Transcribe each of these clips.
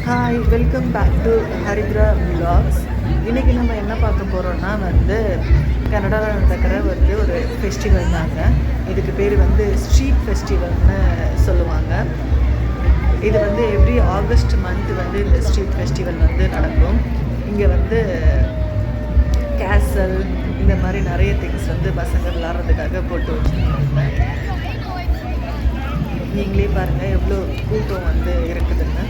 Hi, welcome back to Harithra vlogs. இன்றைக்கி நம்ம என்ன பார்க்க போகிறோன்னா கனடாவில் நடக்கிற ஒரு ஃபெஸ்டிவல் தாங்க. இதுக்கு பேர் ஸ்ட்ரீட் ஃபெஸ்டிவல்னு சொல்லுவாங்க. இது எவ்ரி ஆகஸ்ட் மந்த் இந்த ஸ்ட்ரீட் ஃபெஸ்டிவல் நடக்கும். இங்கே கேசல் இந்த மாதிரி நிறைய திங்ஸ் பசங்க விளாட்றதுக்காக போட்டு வச்சுருக்காங்க. நீங்களே பாருங்கள் எவ்வளோ கூட்டம் இருக்குதுன்னு.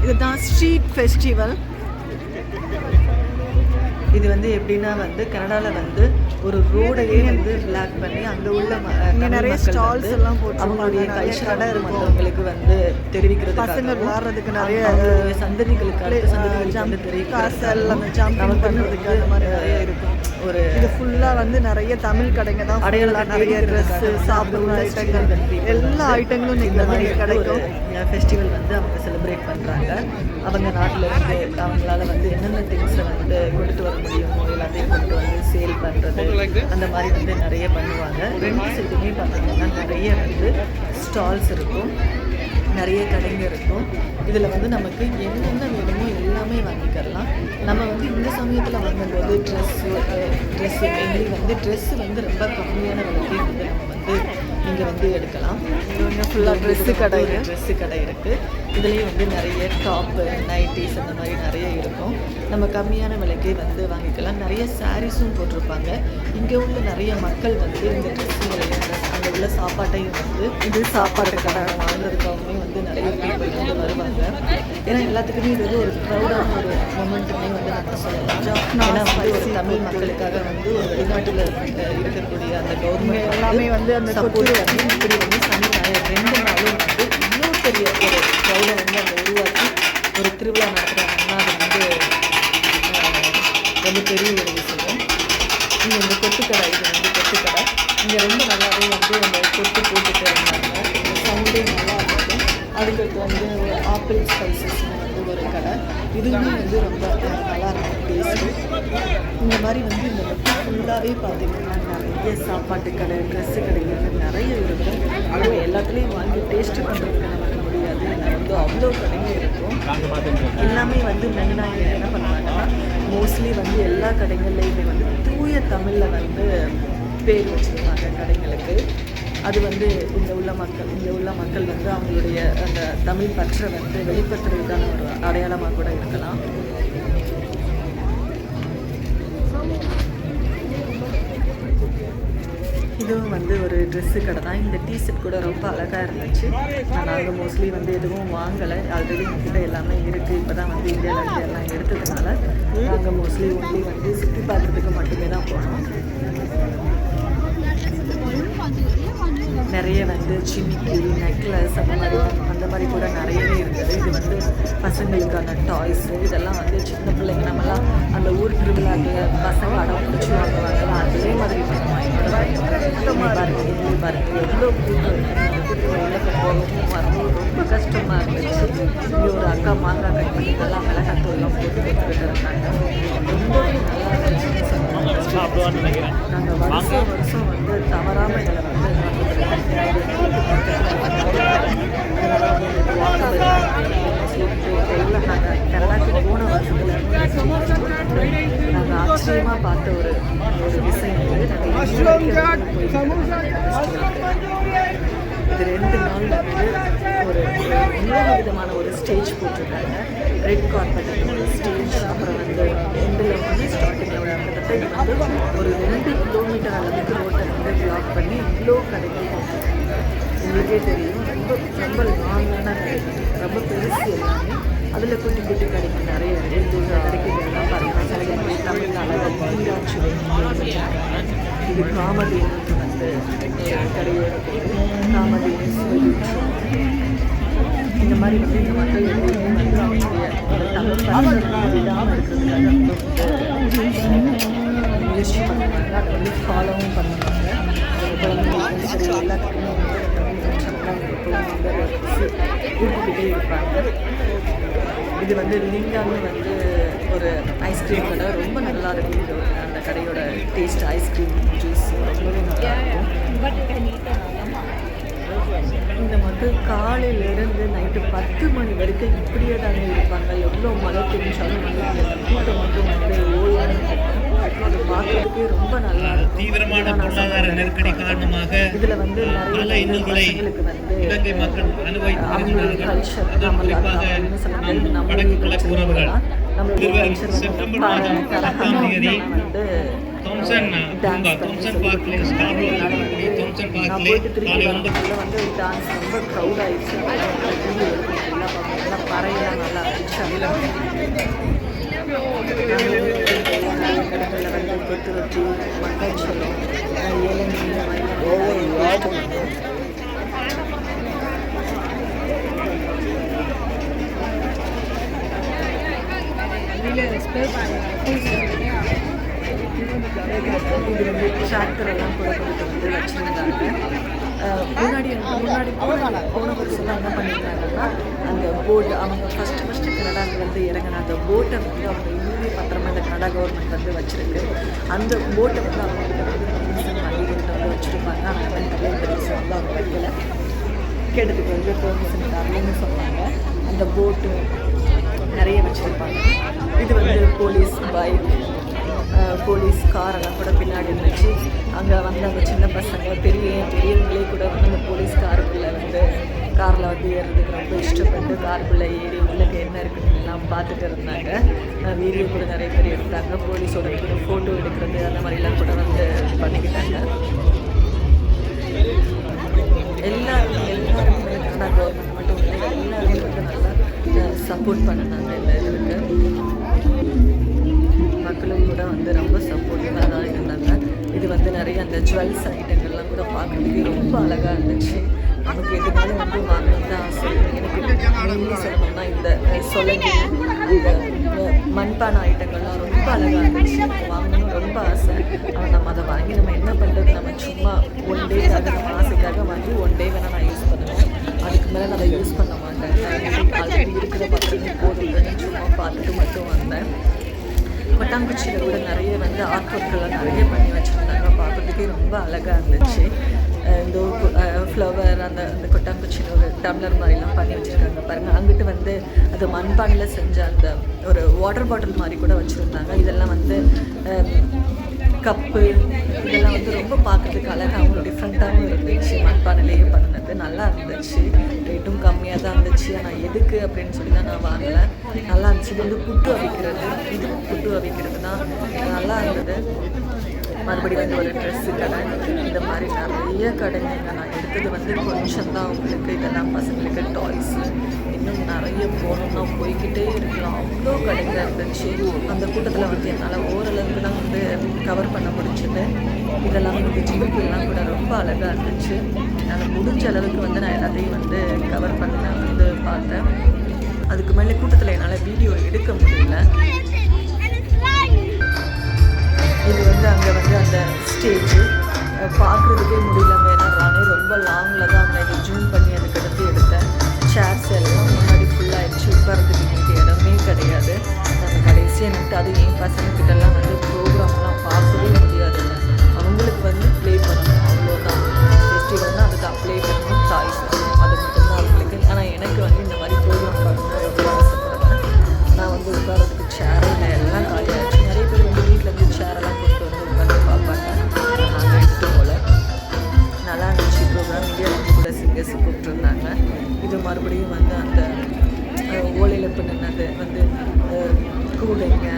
இதுதான் ஸ்ட்ரீட் ஃபெஸ்டிவல். இது எப்படின்னா கனடாவில் ஒரு ரோடையே பிளாக் பண்ணி அங்கே உள்ள நிறைய ஸ்டால்ஸ் எல்லாம் போட்டு அவங்களுடைய கல்ச்சர் மற்றவங்களுக்கு தெரிவிக்கிறது, பசங்க விளாட்றதுக்கு நிறைய சந்ததிகளுக்கு ஜம்ப் பண்ணுறதுக்கு அந்த மாதிரி நிறைய இருக்கும். இது ஃபுல்லாக நிறைய தமிழ் கடைங்க தான். அடையாளம் நிறைய ட்ரெஸ்ஸு, சாப்பிட்ற ஐட்டங்கள், எல்லா ஐட்டங்களும் இந்த மாதிரி கிடைக்கும். ஃபெஸ்டிவல் அவங்க செலிப்ரேட் பண்ணுறாங்க. அவங்க நாட்டில் அவங்களால என்னென்ன திங்ஸை கொண்டுட்டு வர முடியுமோ எல்லாத்தையும் கொண்டு சேல் பண்ணுறது அந்த மாதிரி நிறைய பண்ணுவாங்க. ரெண்டு சைடுமே பார்த்தீங்கன்னா நிறைய ஸ்டால்ஸ் இருக்கும், நிறைய கடைங்க இருக்கும். இதில் நமக்கு என்னென்ன வேணுமோ எல்லாமே வாங்கிக்கலாம். நம்ம இந்த சமயத்தில் வாங்கும்போது ட்ரெஸ்ஸு மெயின்லி ட்ரெஸ்ஸு ரொம்ப கம்மியான விலைக்கு நம்ம இங்கே எடுக்கலாம். இங்கே ஃபுல்லாக ட்ரெஸ்ஸு கடை இருக்குது. இதுலேயும் நிறைய டாப்பு, நைட்டிஸ் அந்த மாதிரி நிறைய இருக்கும். நம்ம கம்மியான விலைக்கு வாங்கிக்கலாம். நிறைய சாரீஸும் போட்டிருப்பாங்க. இங்கே உள்ள நிறைய மக்கள் இந்த ட்ரெஸ்ஸுங்களையும் அங்கே உள்ள சாப்பாட்டையும் இது சாப்பாட்டு கடை வாங்குறதுக்காகவே நிறைய பீப்புள் வருவாங்க. ஏன்னா எல்லாத்துக்குமே இது ஒரு ப்ரௌடான ஒரு மொமெண்ட்டுமே நம்ம சொல்லலாம். ஏன்னா ஒரு தமிழ் மக்களுக்காக ஒரு வெளிநாட்டில் இருக்கக்கூடிய அந்த கவர்மெண்ட் எல்லாமே அந்த சப்போர்ட் பண்ணி இப்படி சனி ஞாயிறு 2 நாளும் இவ்வளோ பெரிய ஒரு க்ரௌடை அந்த உருவாக்கி ஒரு திருவிழா நடத்துகிறாங்கன்னா அது ரொம்ப பெரிய ஒரு விஷயம். இங்கே இந்த கொட்டுக்கடை, இது கொட்டுக்கடை. இங்கே ரொம்ப நல்லாவே அந்த கொட்டு போட்டுட்டு இருந்தாங்க. சவுண்டே நல்லா இருந்தது. அதுக்கடுத்து ஆப்பிள் ஸ்பைசஸ்னு ஒரு கடை. இதுவுமே ரொம்ப நல்லா இருக்கும் டேஸ்ட்டு. இந்த மாதிரி இந்த மட்டும் ஃபுல்லாகவே பார்த்திங்கன்னா நிறைய சாப்பாட்டு கடை, ட்ரெஸ்ஸு கடைகள் நிறைய இருக்கும். நம்ம எல்லாத்துலேயும் வாங்கி டேஸ்ட்டு பண்ணுறதுக்கு நமக்கு முடியாது. அவ்வளோ கடைங்க இருக்கும். எல்லாமே மெயினாக என்ன பண்ணுவாங்கன்னா மோஸ்ட்லி எல்லா கடைகள்லையுமே தூய தமிழில் பேர் வச்சுருப்பாங்க கடைங்களுக்கு. அது இங்கே உள்ள மக்கள் அவங்களுடைய அந்த தமிழ் பற்றை வெளிப்படுத்துறதுக்கான ஒரு அடையாளமாக கூட இருக்கலாம். இதுவும் ஒரு ட்ரெஸ்ஸு கடை தான். இந்த டிஷர்ட் கூட ரொம்ப அழகாக இருந்துச்சு. நாங்கள் மோஸ்ட்லி எதுவும் வாங்கலை. ஆல்ரெடி எங்ககிட்ட எல்லாமே இருக்குது. இப்போ தான் இந்தியாவிலேருந்து எல்லாம் எடுத்ததுனால நாங்கள் மோஸ்ட்லி ஒன்லி சுற்றி பார்க்குறதுக்கு மட்டுமே தான் போனோம். நிறைய சிமிக்கி, நெக்லஸ் அந்த மாதிரி கூட நிறையவே இருக்குது. இது பசங்களுக்கான டாய்ஸு. இதெல்லாம் சின்ன பிள்ளைங்க நம்மலாம் அந்த ஊர் திருவிழாக்கு பசங்க அடம் பிடிச்சி வாங்குவாங்கலாம், அதே மாதிரி பாருங்க எவ்வளோ வரவும் ரொம்ப கஷ்டமாக இருந்துச்சு. இங்கே ஒரு அக்கா மாங்காய் கட் பண்ணி இதெல்லாம் மிளகாத்தூள்லாம் போட்டு கொடுத்துக்கிட்டு இருந்தாங்க. ரொம்பவே நல்லா இருந்துச்சு. நாங்கள் வருஷம் தவறாமல் இதில் எல்லாம் நாங்கள் கனடாக்கு போன வருஷத்தில் நாங்கள் ஆச்சரியமாக பார்த்த ஒரு விஷயம் இது 2 நாள் ஒரு 3 விதமான ஒரு ஸ்டேஜ் போட்டிருக்காங்க. ரெட் கார்பெட் ஒரு ஸ்டேஜ், அப்புறம் எண்டில் ஸ்டார்டிங்கில் ஒரு 2 கிலோமீட்டர் அளவுக்கு ரோட்டை பிளாக் பண்ணி இவ்வளோ கடைகள் போட்டிருக்காங்க. உங்களுக்கே தெரியும், ரொம்ப லாங்கான கடை, ரொம்ப பெருசு எல்லாமே. அதில் குட்டி குட்டி கடைக்கு நிறைய கடைக்குலாம் பாருங்கள். சில தமிழ்நாடு மீனாட்சி இது காமதேனுக்கு கடையோட காமதேனு இந்த மாதிரி இந்த மக்கள் எப்போதுமே அவங்களுடைய தமிழ் பழக்கம் விடாமல் இருக்கிறதுக்காக முயற்சி பண்ணுவாங்க. அதை ஃபாலோவும் பண்ணுவாங்க. குழந்தைங்களுக்கு எல்லாத்துக்குமே கூப்பிட்டுக்கிட்டே இருப்பாங்க. இது வந்து லிங்கான்னு வந்து ஒரு ஐஸ்கிரீம் கடை, ரொம்ப நல்லா இருக்கும். இது அந்த கடையோட டேஸ்ட், ஐஸ்கிரீம் ஜூஸ் ரொம்பவே நல்லா இருக்கும். இந்த மக்கள் காலையிலேருந்து நைட்டு 10 மணி வரைக்கும் இப்படியே தானே இருப்பாங்க. எவ்வளோ மழை பெஞ்சாலும் வந்து கூட்டம் மட்டும் வந்து ஓயாமல் பார்க்கறதுக்கே ரொம்ப நல்லா இருக்கும். தீவிரமான பொருளாதார நெருக்கடி காரணமாக இதில் வந்து நிறைய பசங்களுக்கு வந்து அவங்களோட கல்ச்சர் நம்மளுடைய கல்ச்சர் வந்து நான் போயிட்டு திருப்பி வரதுக்குள்ள வந்து டான்ஸ் ரொம்ப க்ரௌட் ஆயிடுச்சு. எல்லாம் பறையெல்லாம் நல்லா இருந்துச்சு. கடைகளில் வந்து கொத்து ரொட்டி, மக்காச்சோளம், ஏலங்கி இந்த மாதிரி இது வந்து டிராக்டரெல்லாம் கூட கொண்டு வந்து வச்சுருந்தாங்க. முன்னாடி போன வருஷம்லாம் என்ன பண்ணியிருந்தாங்கன்னா அந்த போட் அவங்க ஃபஸ்ட்டு கனடாவில் வந்து இறங்கின அந்த போட்டை வந்து அவங்க இன்னுமே பத்திரமா இந்த கனடா கவர்மெண்ட் வந்து வச்சுருக்கு. அந்த போட்டை வந்து அவங்ககிட்ட வந்து ரீசன் வண்டிகிட்ட வந்து வச்சுருப்பாங்க. அந்த மாதிரி இந்த ரீசன் வந்து அவங்க வைக்கல, கேட்டதுக்கு வந்து பெர்மிஷன் தரலன்னு சொன்னாங்க. அந்த போட்டு நிறைய வச்சுருப்பாங்க. இது வந்து போலீஸ் பைக், போலீஸ் காரெல்லாம் கூட பின்னாடி இருந்துச்சு. அங்கே வந்து அந்த சின்ன பசங்க பெரியவங்களே கூட வந்து அந்த போலீஸ் காருக்குள்ளே வந்து காரில் வந்து ஏறுறதுக்கு ரொம்ப இஷ்டப்பட்டு காருக்குள்ளே ஏறி உள்ளே என்ன இருக்குன்னு எல்லாம் பார்த்துட்டு இருந்தாங்க. வீடியோ கூட நிறைய பேர் எடுத்தாங்க. போலீஸோட கூட ஃபோட்டோ எடுக்கிறது அந்த மாதிரிலாம் கூட வந்து பண்ணிக்கிட்டாங்க. எல்லாருமே கனடா கவர்மெண்ட் மட்டும் இல்லை, எல்லாருமே வந்து நல்லா சப்போர்ட் பண்ணினாங்க இந்த இதுக்கு. மக்களும் கூட வந்து ரொம்ப சப்போர்ட்டிவாக தான் இருந்தாங்க. இது வந்து நிறைய அந்த ஜுவல்ஸ் ஐட்டங்கள்லாம் கூட பார்க்குறதுக்கு ரொம்ப அழகாக இருந்துச்சு. நமக்கு எதுனாலும் வந்து வாங்கணும் தான் ஆசை. எனக்கு மெயின்லி சொல்லணும்னா இந்த சொலங்கி, அந்த மண்பானை ஐட்டங்கள்லாம் ரொம்ப அழகாக இருந்துச்சு. எனக்கு வாங்கணும்னு ரொம்ப ஆசை. ஆனால் நம்ம அதை வாங்கி நம்ம என்ன பண்ணுறது, நம்ம சும்மா ஒன் டேக்காக நம்ம ஆசைக்காக வாங்கி ஒன் டே வேணால் நான் யூஸ் பண்ணுவேன். அதுக்கு மேலே நான் அதை யூஸ் பண்ண மாட்டேன். ஆல்ரெடி இருக்கிற பத்திரமே போதும் சும்மா பார்த்துட்டு மட்டும் வந்தேன். கொட்டாங்குச்சியில் கூட நிறைய வந்து ஆர்ட் ஒர்க்கெல்லாம் நிறைய பண்ணி வச்சுருந்தாங்க. பார்க்குறதுக்கே ரொம்ப அழகாக இருந்துச்சு. இந்த ஃப்ளவர் அந்த கொட்டாங்குச்சியில் ஒரு டம்ளர் மாதிரிலாம் பண்ணி வச்சுருக்காங்க பாருங்கள். அங்கிட்டு வந்து அது மண்பானையில் செஞ்ச அந்த ஒரு வாட்டர் பாட்டில் மாதிரி கூட வச்சுருந்தாங்க. இதெல்லாம் வந்து கப்பு, இதெல்லாம் வந்து ரொம்ப பார்க்குறதுக்கு அழகாகவும் டிஃப்ரெண்ட்டாகவும் இருந்துச்சு. மண்பானையிலேயே பண்ணினது நல்லா இருந்துச்சு. ரேட்டும் கம்மியாக தான் இருந்துச்சு. ஆனால் எதுக்கு அப்படின்னு சொல்லி தான் நான் வாங்கலை. நல்லா இருந்துச்சு. இது வந்து புட்டு அவிக்கிறது, இதுவும் புட்டு அவிக்கிறது தான் நல்லா இருந்தது. மறுபடியும் வந்து ஒரு ட்ரெஸ்ஸு கடை, இந்த மாதிரி நிறைய கடைங்க. நான் எடுத்தது வந்து கொஞ்சம் தான் அவங்களுக்கு. இதெல்லாம் பசங்களுக்கு டாய்ஸு, இன்னும் நிறைய போகணும்னா போய்கிட்டே இருக்கலாம். அவ்வளோ கடைங்க இருந்துச்சு. அந்த கூட்டத்தில் வந்து என்னால் ஓரளவுக்கு தான் வந்து கவர் பண்ண முடிஞ்சது. இதெல்லாம் வந்து ஜிமிக்கெல்லாம் கூட ரொம்ப அழகாக இருந்துச்சு. என்னால் முடிஞ்ச அளவுக்கு வந்து நான் எல்லாத்தையும் வந்து கவர் பண்ண வந்து பார்த்தேன். அதுக்கு மேலே கூட்டத்தில் என்னால் வீடியோ எடுக்க முடியல. இது வந்து அங்கே வந்து அந்த ஸ்டேஜு பார்க்குறதுக்கே முடியலங்க. ஏன்னா நானே ரொம்ப லாங்கில் தான் அந்த இது ஜூம் பண்ணி அதுக்கு எடுத்தேன். சேர்ஸ் எல்லாம் முன்னாடி ஃபுல்லாகிடுச்சு. உட்காரத்துக்கு இன்னைக்கு இடமே கிடையாது. நான் கடைசியாக நின்று அது என் பசங்கக்கிட்டலாம் வந்து ப்ரோக்ராம்லாம் பார்க்கவே முடியாதுங்க. அவங்களுக்கு வந்து ப்ளே பண்ணணும், அவ்வளோதான். ஃபெஸ்டிவல்னால் அதுக்கு அப்ளை பண்ணணும், சாய்ஸ் பண்ணணும், அது மட்டும்தான் அவங்களுக்கு. ஆனால் எனக்கு வந்து இந்த மாதிரி ப்ரோக்ராம் பார்க்கணும் ரொம்ப ஆசைப்படுவேன். நான் வந்து உட்காரத்துக்கு சேரில் எல்லாம் காலியாகிடுச்சு. நிறைய பேர் வந்து வீட்டிலேருந்து சேரெல்லாம் கொண்டு வந்து உட்காந்து பார்ப்பாங்க. நாங்கள் எடுத்து போல் நல்லா இருந்துச்சு ப்ரோக்ராம். இந்தியாவிலேருந்து கூட சிங்கர்ஸ் கூப்பிட்டுருந்தாங்க. இது மறுபடியும் வந்து அந்த ஓலையில் பின்னது வந்து கூடைங்க,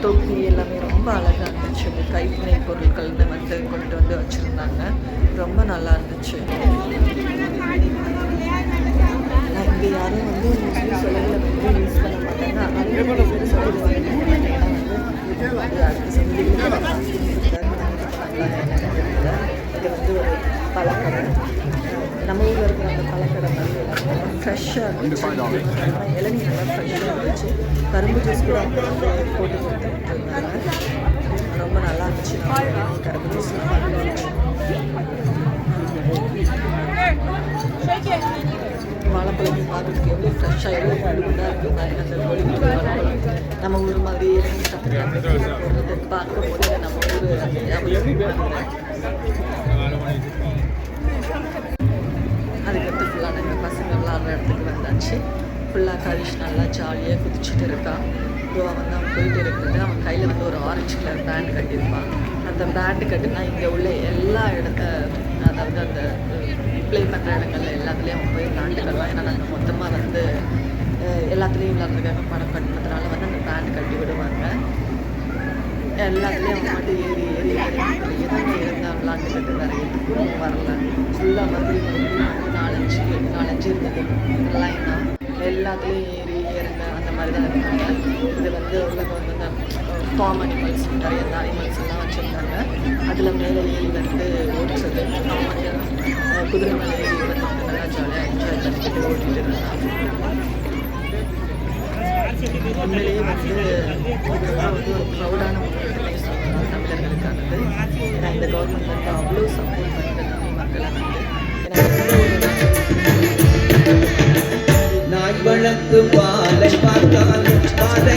தொப்பி எல்லாமே ரொம்ப அழகாக இருந்துச்சு. அந்த கைவினை பொருட்கள்னு வந்து கொண்டு வந்து வச்சுருந்தாங்க. ரொம்ப நல்லா இருந்துச்சு. இங்கே யாரும் வந்து மோஸ்ட்லி சொலைகளை வந்து யூஸ் பண்ண மாட்டாங்க. அதனால சொலைகள் வந்து அடுத்த சந்தையில் இது வந்து ஒரு பழக்கடை. நம்ம ஊரில் இருக்கிற அந்த பழக்கடை மாதிரி ஃப்ரெஷ்ஷாக இருந்துச்சு. இளநீ நல்லா ஃப்ரெஷ்ஷாக இருந்துச்சு. கரும்பு ஜூஸ் கூட அவங்க வந்து போட்டு கொடுத்துட்டு இருந்தாங்க. ரொம்ப நல்லா இருந்துச்சு. கரும்பு ஜூஸ்லாம் வாழைப்பழம் பார்க்குறதுக்கு எவ்வளோ ஃப்ரெஷ்ஷாக எவ்வளோ குடுகுண்டாக இருக்குது பாருங்க. அந்த கொழும்பு வாழைப்பழம் நம்ம ஊர் மாதிரி இறங்கி போடுறது பார்க்கும் போது நம்ம ஊர் அந்த ஞாபகம். அதுக்கடுத்து ஃபுல்லாக நாங்கள் பசங்க விளாட்ற இடத்துக்கு வந்தாச்சு. ஃபுல்லாக கரிஷ் நல்லா ஜாலியாக குதிச்சுட்டு இருக்கான். அவன் வந்து அவன் போயிட்டு இருக்கிறது, அவன் கையில் வந்து ஒரு ஆரஞ்சு கலர் பேண்ட் கட்டியிருப்பான். அந்த பேண்டு கட்டினா இங்கே உள்ள எல்லா இடத்த, அதாவது அந்த ப்ளே பண்ணுற இடங்கள்ல எல்லாத்துலேயும் அவன் போய் விளாண்டுக்கலாம். ஏன்னா நாங்கள் மொத்தமாக வந்து எல்லாத்துலேயும் விளாட்றதுக்காக பணம் கட்டினதுனால வந்து அந்த பேண்ட் கட்டி விடுவாங்க. எல்லாத்துலேயும் அவன் மட்டும் ஏறி ஏறி ஏறி எதுவுமே இருந்தால் விளாண்டுக்கிட்டு வேறு எதுக்கும் வரல. ஃபுல்லாக மறுபடியும் நாலஞ்சு இருந்தது லைனாக. எல்லாத்துலேயும் ஏறி ஏறுங்க அந்த மாதிரி தான் இருந்தாங்க. இது வந்து உலகம் வந்து அந்த ஃபார்ம் அனிமல்ஸ் நிறைய அனிமல்ஸ் எல்லாம் வச்சுருந்தாங்க. அதில் மேலே ஏறி வந்து ஓட்டுறது, குதிரை மேலே ஏறி வந்து நல்லா ஜாலியாக என்ஜாய் பண்ணிக்கிட்டு ஓட்டிகிட்டு இருந்தாங்க. உண்மையிலேயே வந்து இதெல்லாம் வந்து ஒரு ப்ரௌடான ஒரு பிளேஸ் தமிழர்களுக்கானது. ஏன்னா இந்த கவர்மெண்ட் வந்து அவ்வளோ சப்போர்ட் பண்ணுறது தமிழ் மக்களை வந்து. நாய் வளர்த்து பாலை பார்த்தால் பாதை